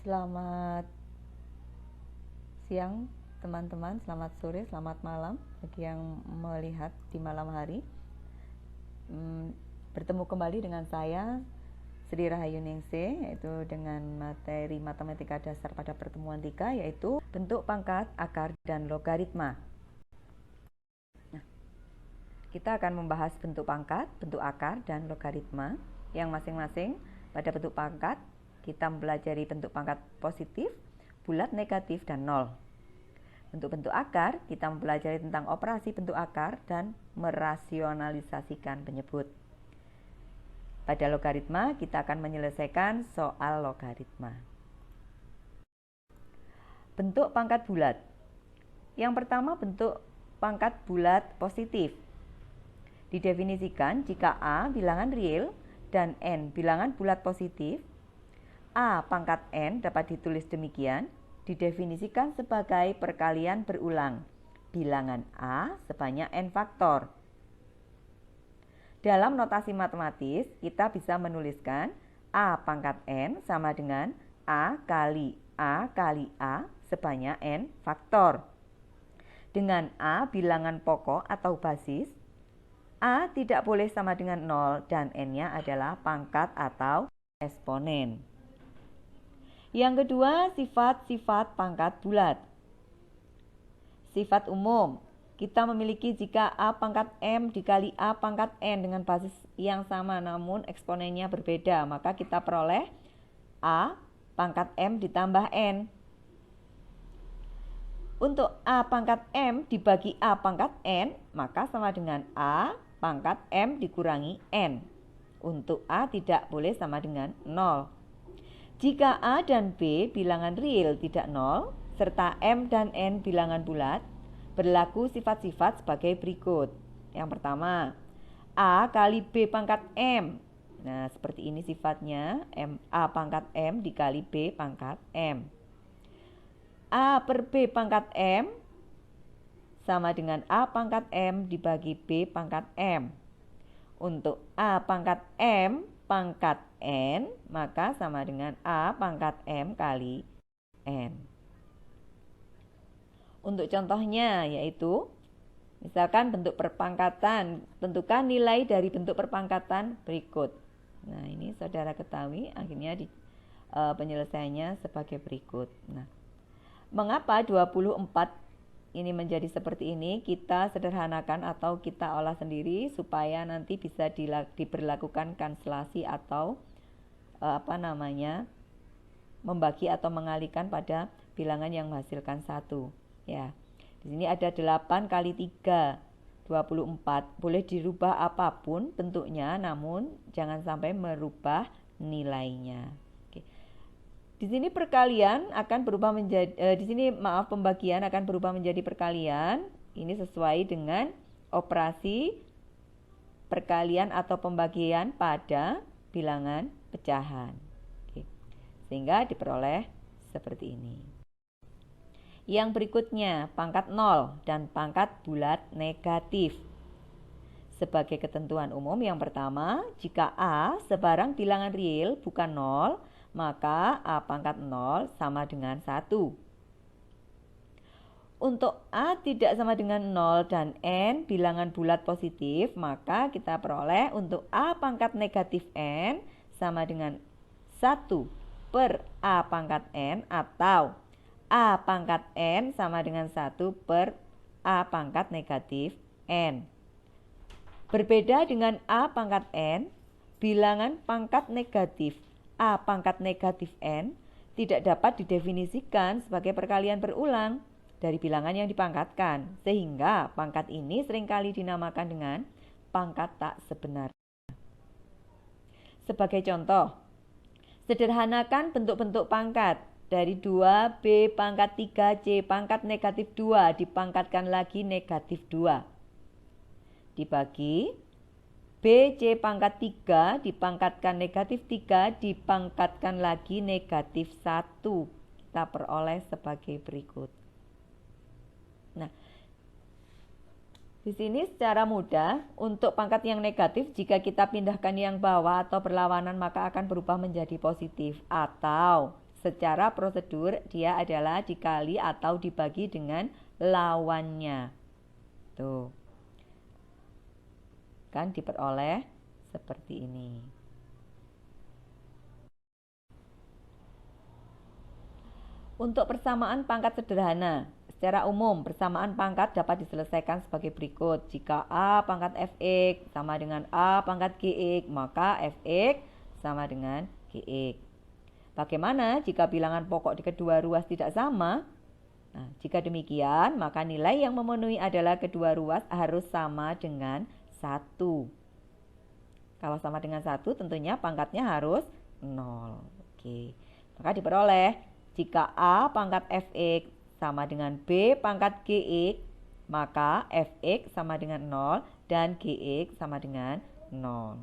Selamat siang teman-teman, selamat sore, selamat malam bagi yang melihat di malam hari. Bertemu kembali dengan saya Sri Rahayu Ningsih, yaitu dengan materi matematika dasar pada pertemuan 3, yaitu bentuk pangkat, akar, dan logaritma. Nah, kita akan membahas bentuk pangkat, bentuk akar, dan logaritma yang masing-masing. Pada bentuk pangkat kita mempelajari bentuk pangkat positif, bulat, negatif, dan nol. Bentuk-bentuk akar, kita mempelajari tentang operasi bentuk akar dan merasionalisasikan penyebut. Pada logaritma, kita akan menyelesaikan soal logaritma. Bentuk pangkat bulat. Yang pertama, bentuk pangkat bulat positif. Didefinisikan jika A bilangan real dan N bilangan bulat positif, A pangkat N dapat ditulis demikian, didefinisikan sebagai perkalian berulang bilangan A sebanyak N faktor. Dalam notasi matematis, kita bisa menuliskan A pangkat N sama dengan A kali A kali A sebanyak N faktor. Dengan A bilangan pokok atau basis, A tidak boleh sama dengan 0 dan N-nya adalah pangkat atau eksponen. Yang kedua, sifat-sifat pangkat bulat. Sifat umum, kita memiliki jika A pangkat M dikali A pangkat N dengan basis yang sama namun eksponennya berbeda, maka kita peroleh A pangkat M ditambah N. Untuk A pangkat M dibagi A pangkat N, maka sama dengan A pangkat M dikurangi N. Untuk A tidak boleh sama dengan 0. Jika A dan B bilangan real tidak 0, serta M dan N bilangan bulat, berlaku sifat-sifat sebagai berikut. Yang pertama, A kali B pangkat M. Nah, seperti ini sifatnya, A pangkat M dikali B pangkat M. A per B pangkat M sama dengan A pangkat M dibagi B pangkat M. Untuk A pangkat M pangkat N, maka sama dengan A pangkat M kali N. Untuk contohnya yaitu, misalkan bentuk perpangkatan, tentukan nilai dari bentuk perpangkatan berikut. Nah, ini saudara ketahui, akhirnya penyelesaiannya sebagai berikut. Nah, mengapa 24 ini menjadi seperti ini? Kita sederhanakan atau kita olah sendiri supaya nanti bisa diberlakukan kanselasi atau membagi atau mengalihkan pada bilangan yang menghasilkan 1. Ya. Di sini ada 8 kali 3, 24. Boleh dirubah apapun bentuknya, namun jangan sampai merubah nilainya. Di sini perkalian akan berubah menjadi pembagian akan berubah menjadi perkalian. Ini sesuai dengan operasi perkalian atau pembagian pada bilangan pecahan. Oke. Sehingga diperoleh seperti ini. Yang berikutnya, pangkat 0 dan pangkat bulat negatif. Sebagai ketentuan umum yang pertama, jika A sebarang bilangan real bukan 0, maka A pangkat 0 sama dengan 1. Untuk A tidak sama dengan 0 dan N bilangan bulat positif, maka kita peroleh untuk A pangkat negatif N sama dengan 1 per A pangkat N atau A pangkat N sama dengan 1 per A pangkat negatif N. Berbeda dengan A pangkat N, bilangan pangkat negatif A pangkat negatif N tidak dapat didefinisikan sebagai perkalian berulang dari bilangan yang dipangkatkan, sehingga pangkat ini seringkali dinamakan dengan pangkat tak sebenar. Sebagai contoh, sederhanakan bentuk-bentuk pangkat dari 2B pangkat 3C pangkat negatif 2 dipangkatkan lagi negatif 2 dibagi BC pangkat 3 dipangkatkan negatif 3 dipangkatkan lagi negatif 1. Kita peroleh sebagai berikut. Nah, di sini secara mudah untuk pangkat yang negatif jika kita pindahkan yang bawah atau berlawanan maka akan berubah menjadi positif. Atau secara prosedur dia adalah dikali atau dibagi dengan lawannya. Tuh. Kan diperoleh seperti ini. Untuk persamaan pangkat sederhana, secara umum persamaan pangkat dapat diselesaikan sebagai berikut. Jika A pangkat Fx sama dengan A pangkat Gx, maka Fx sama dengan Gx. Bagaimana jika bilangan pokok di kedua ruas tidak sama? Nah, jika demikian, maka nilai yang memenuhi adalah kedua ruas harus sama dengan 1. Kalau sama dengan 1, tentunya pangkatnya harus 0. Oke. Maka diperoleh, jika A pangkat Fx sama dengan B pangkat Gx, maka Fx sama dengan 0 dan Gx sama dengan 0.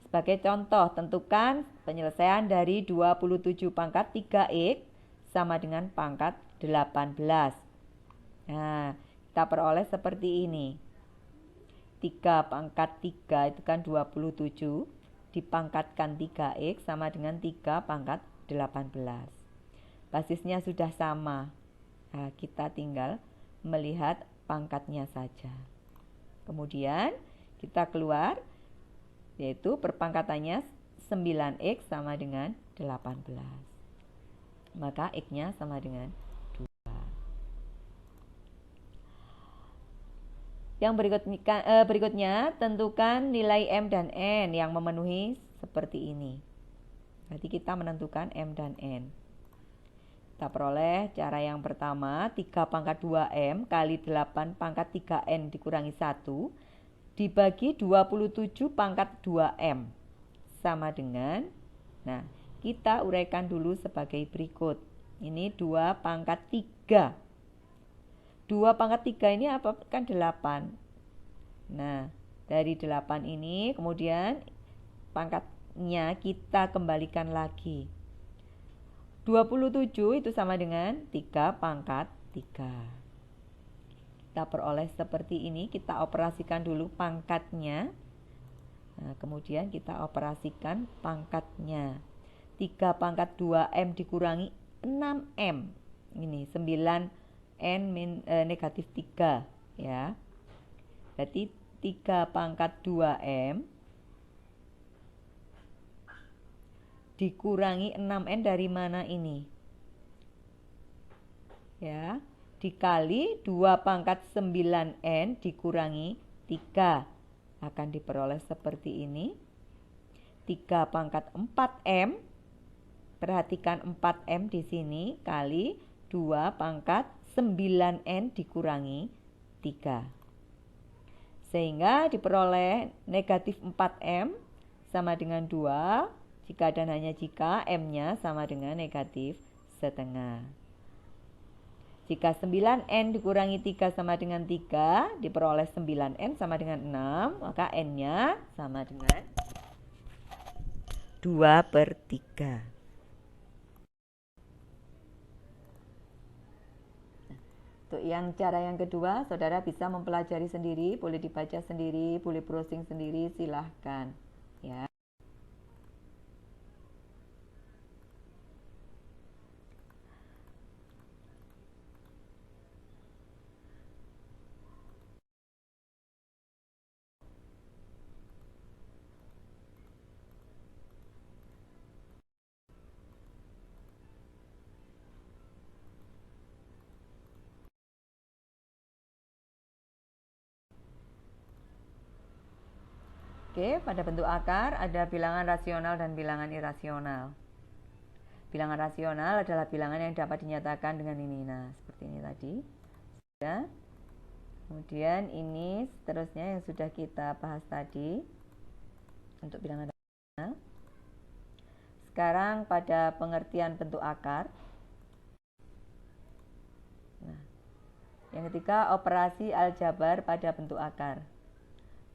Sebagai contoh, tentukan penyelesaian dari 27 pangkat 3x sama dengan pangkat 18. Nah, kita peroleh seperti ini. 3 pangkat 3 itu kan 27, dipangkatkan 3x sama dengan 3 pangkat 18. Basisnya sudah sama. Nah, kita tinggal melihat pangkatnya saja. Kemudian kita keluar, yaitu perpangkatannya 9x sama dengan 18. Maka x-nya sama dengan 2. Yang berikutnya, tentukan nilai M dan N yang memenuhi seperti ini. Berarti kita menentukan M dan N. Kita peroleh cara yang pertama, 3 pangkat 2M kali 8 pangkat 3N dikurangi 1 dibagi 27 pangkat 2M sama dengan, nah kita uraikan dulu sebagai berikut. Ini 2 pangkat 3. 2 pangkat 3 ini apa? Kan 8. Nah, dari 8 ini kemudian pangkatnya kita kembalikan lagi. 27 itu sama dengan 3 pangkat 3. Kita peroleh seperti ini, kita operasikan dulu pangkatnya. Nah, kemudian kita operasikan pangkatnya. 3 pangkat 2M dikurangi 6M. Ini 9N negatif 3. Ya. Berarti 3 pangkat 2M dikurangi 6N dari mana ini? Ya, dikali 2 pangkat 9N dikurangi 3. Akan diperoleh seperti ini. 3 pangkat 4M, perhatikan 4M di sini, kali 2 pangkat 9N dikurangi 3. Sehingga diperoleh negatif 4M sama dengan 2, jika dan hanya jika M-nya sama dengan negatif setengah. Jika 9N dikurangi 3 sama dengan 3, diperoleh 9N sama dengan 6, maka N-nya sama dengan 2/3. Untuk yang cara yang kedua, saudara bisa mempelajari sendiri, boleh dibaca sendiri, boleh browsing sendiri, silahkan. Ya. Oke, pada bentuk akar ada bilangan rasional dan bilangan irasional. Bilangan rasional adalah bilangan yang dapat dinyatakan dengan ini. Nah, seperti ini tadi. Ya. Kemudian ini seterusnya yang sudah kita bahas tadi untuk bilangan rasional. Sekarang pada pengertian bentuk akar. Nah, yang ketiga, operasi aljabar pada bentuk akar.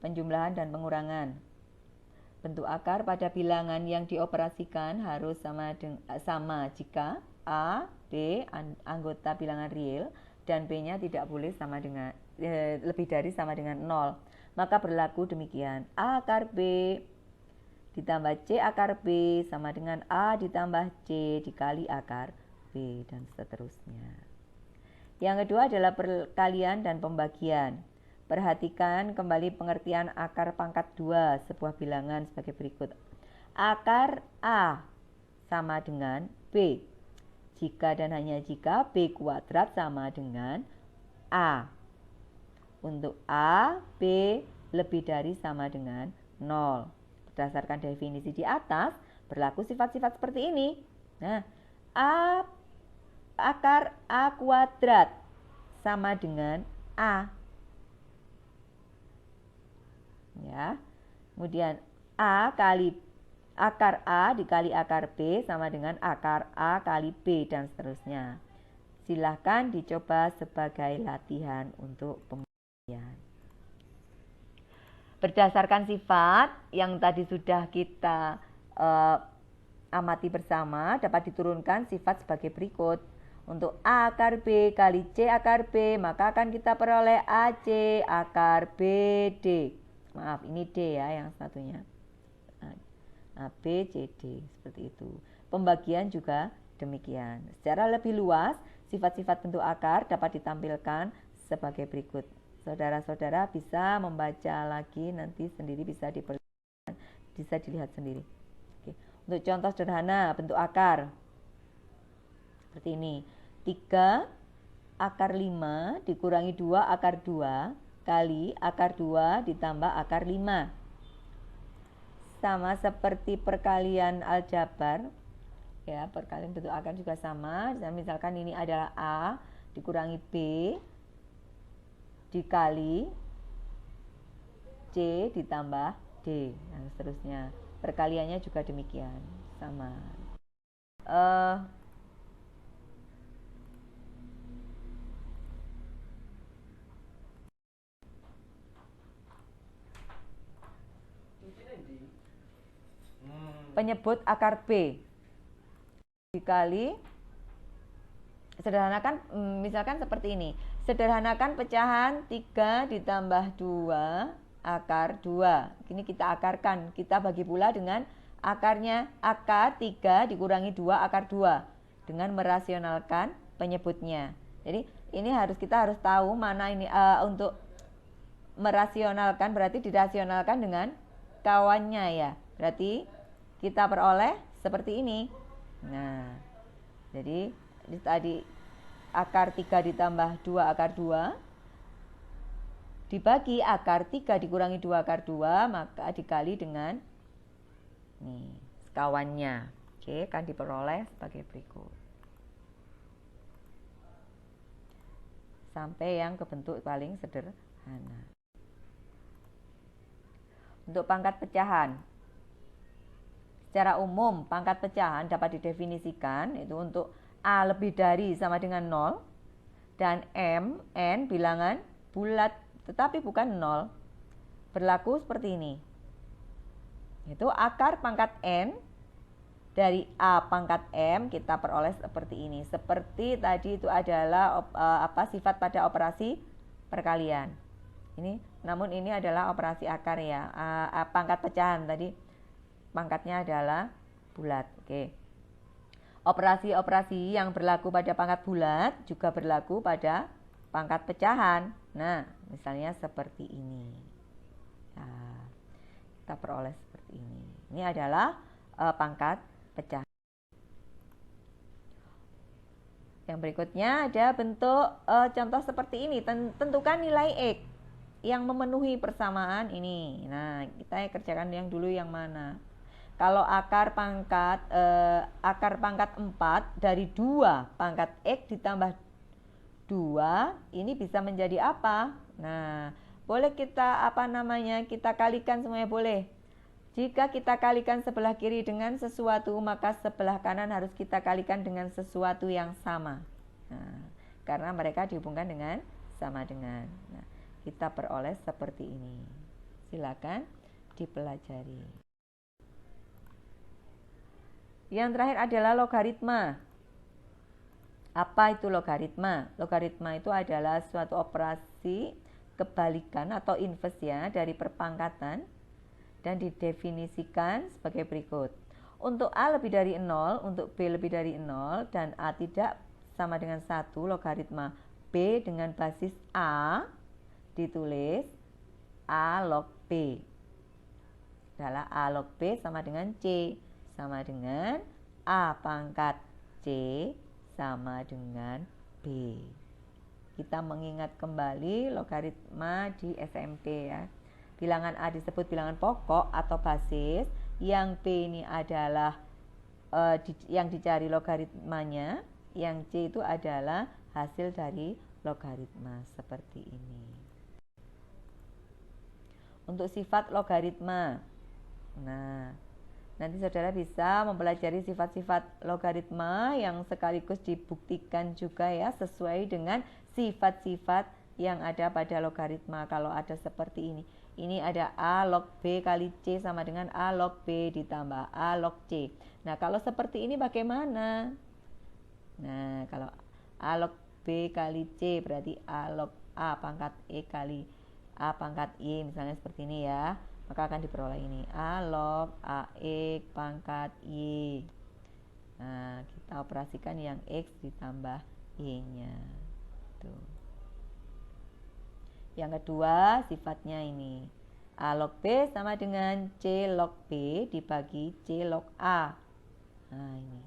Penjumlahan dan pengurangan. Bentuk akar pada bilangan yang dioperasikan harus sama jika A, B anggota bilangan real dan B-nya tidak boleh sama dengan lebih dari sama dengan 0. Maka berlaku demikian. A akar B ditambah C akar B sama dengan A ditambah C dikali akar B, dan seterusnya. Yang kedua adalah perkalian dan pembagian. Perhatikan kembali pengertian akar pangkat 2 sebuah bilangan sebagai berikut. Akar A sama dengan B jika dan hanya jika B kuadrat sama dengan A. Untuk A, B lebih dari sama dengan 0. Berdasarkan definisi di atas, berlaku sifat-sifat seperti ini. Nah, akar A kuadrat sama dengan A. Ya. Kemudian akar A dikali akar B sama dengan akar A kali B, dan seterusnya. Silahkan dicoba sebagai latihan untuk pembuktian. Berdasarkan sifat yang tadi sudah kita amati bersama, dapat diturunkan sifat sebagai berikut. Untuk A akar B kali C akar B, maka akan kita peroleh AC akar BD. Maaf, ini D ya yang satunya. A, B, C, D, seperti itu. Pembagian juga demikian. Secara lebih luas, sifat-sifat bentuk akar dapat ditampilkan sebagai berikut. Saudara-saudara bisa membaca lagi, nanti sendiri bisa diperlihatkan, bisa dilihat sendiri. Oke. Untuk contoh sederhana bentuk akar seperti ini. 3 akar 5 dikurangi 2 akar 2 kali akar 2 ditambah akar 5. Sama seperti perkalian aljabar, ya, perkalian bentuk akar juga sama. Dan misalkan ini adalah A dikurangi B dikali C ditambah D, dan seterusnya. Perkaliannya juga demikian, sama. Penyebut akar B dikali, sederhanakan misalkan seperti ini. Sederhanakan pecahan 3 ditambah 2 akar 2. Ini kita akarkan, kita bagi pula dengan akarnya. Akar 3 dikurangi 2 akar 2 dengan merasionalkan penyebutnya. Jadi ini kita harus tahu mana ini untuk merasionalkan, berarti dirasionalkan dengan kawannya ya. Berarti kita peroleh seperti ini. Nah, jadi tadi akar 3 ditambah 2 akar 2 dibagi akar 3 dikurangi 2 akar 2, maka dikali dengan nih kawannya. Oke, akan diperoleh sebagai berikut. Sampai yang ke bentuk paling sederhana. Untuk pangkat pecahan, secara umum pangkat pecahan dapat didefinisikan itu untuk A lebih dari sama dengan 0 dan N bilangan bulat tetapi bukan 0. Berlaku seperti ini. Itu akar pangkat N dari A pangkat M kita peroleh seperti ini. Seperti tadi itu adalah sifat pada operasi perkalian. Namun ini adalah operasi akar ya. Pangkat pecahan tadi pangkatnya adalah bulat. Oke. Operasi-operasi yang berlaku pada pangkat bulat juga berlaku pada pangkat pecahan. Nah, misalnya seperti ini. Nah, kita peroleh seperti ini. Ini adalah pangkat pecahan. Yang berikutnya ada bentuk contoh seperti ini. Tentukan nilai X yang memenuhi persamaan ini. Nah, kita kerjakan yang dulu yang mana? Kalau akar pangkat 4 dari 2 pangkat X ditambah 2, ini bisa menjadi apa? Nah, boleh kita kita kalikan semuanya boleh. Jika kita kalikan sebelah kiri dengan sesuatu, maka sebelah kanan harus kita kalikan dengan sesuatu yang sama. Nah, karena mereka dihubungkan dengan sama dengan. Nah, kita peroleh seperti ini. Silakan dipelajari. Yang terakhir adalah logaritma. Apa itu logaritma? Logaritma itu adalah suatu operasi kebalikan atau inverse ya dari perpangkatan dan didefinisikan sebagai berikut. Untuk A lebih dari 0, untuk B lebih dari 0, dan A tidak sama dengan 1, logaritma B dengan basis A ditulis A log B. Adalah A log B sama dengan C, sama dengan A pangkat C sama dengan B. Kita mengingat kembali logaritma di SMP ya. Bilangan A disebut bilangan pokok atau basis, yang B ini adalah yang dicari logaritmanya, yang C itu adalah hasil dari logaritma seperti ini. Untuk sifat logaritma, nah nanti saudara bisa mempelajari sifat-sifat logaritma yang sekaligus dibuktikan juga ya, sesuai dengan sifat-sifat yang ada pada logaritma. Kalau ada seperti ini ada A log B kali C sama dengan A log B ditambah A log C. Nah kalau seperti ini bagaimana? Nah kalau A log B kali C berarti A log A pangkat E kali A pangkat Y, misalnya seperti ini ya, maka akan diperoleh ini A log AX pangkat Y. Nah kita operasikan yang X ditambah Y nya tuh. Yang kedua sifatnya ini A log B sama dengan C log B dibagi C log A. Nah ini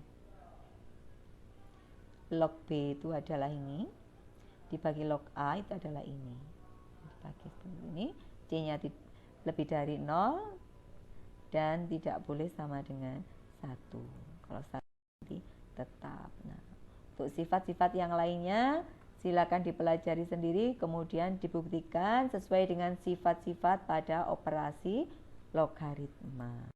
log B itu adalah ini, dibagi log A itu adalah ini, dibagi seperti ini. C nya lebih dari 0 dan tidak boleh sama dengan 1. Kalau 1 nanti tetap. Nah untuk sifat-sifat yang lainnya silakan dipelajari sendiri, kemudian dibuktikan sesuai dengan sifat-sifat pada operasi logaritma.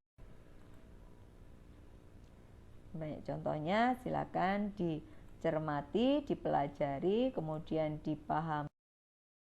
Banyak contohnya, silakan dicermati, dipelajari, kemudian dipahami.